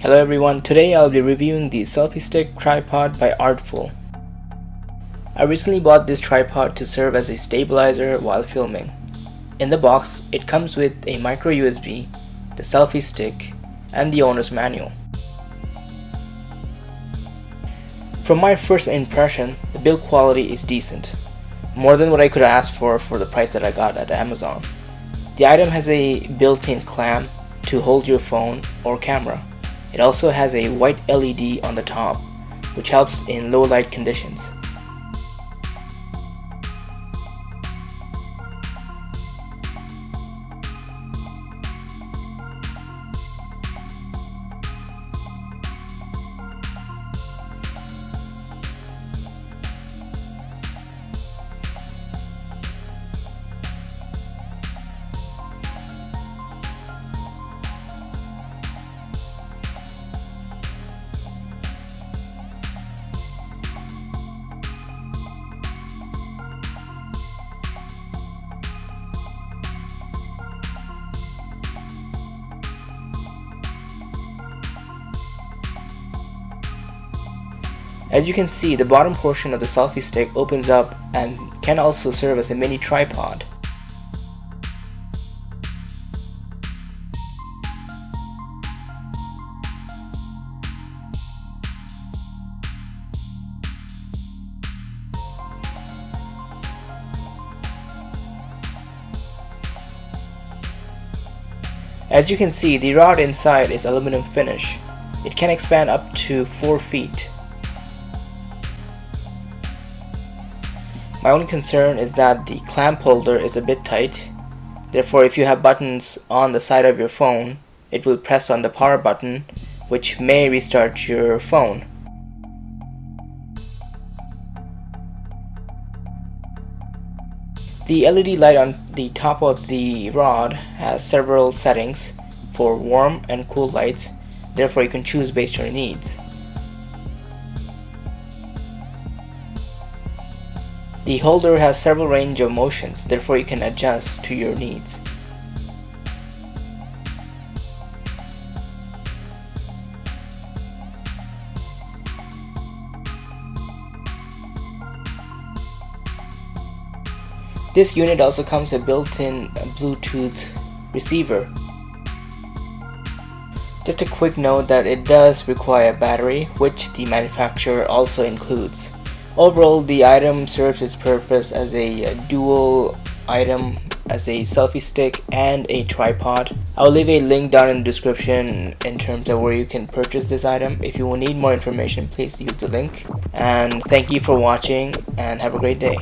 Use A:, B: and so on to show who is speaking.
A: Hello everyone, today I'll be reviewing the Selfie Stick Tripod by Artful. I recently bought this tripod to serve as a stabilizer while filming. In the box, it comes with a micro USB, the selfie stick, and the owner's manual. From my first impression, the build quality is decent, more than what I could ask for the price that I got at Amazon. The item has a built-in clamp to hold your phone or camera. It also has a white LED on the top, which helps in low light conditions. As you can see, the bottom portion of the selfie stick opens up and can also serve as a mini tripod. As you can see, the rod inside is aluminum finish. It can expand up to 4 feet. My only concern is that the clamp holder is a bit tight. Therefore, if you have buttons on the side of your phone, it will press on the power button, which may restart your phone. The LED light on the top of the rod has several settings for warm and cool lights, therefore you can choose based on your needs. The holder has several range of motions, therefore you can adjust to your needs. This unit also comes with a built-in Bluetooth receiver. Just a quick note that it does require a battery, which the manufacturer also includes. Overall, the item serves its purpose as a dual item, as a selfie stick and a tripod. I'll leave a link down in the description in terms of where you can purchase this item. If you will need more information, please use the link. And thank you for watching and have a great day.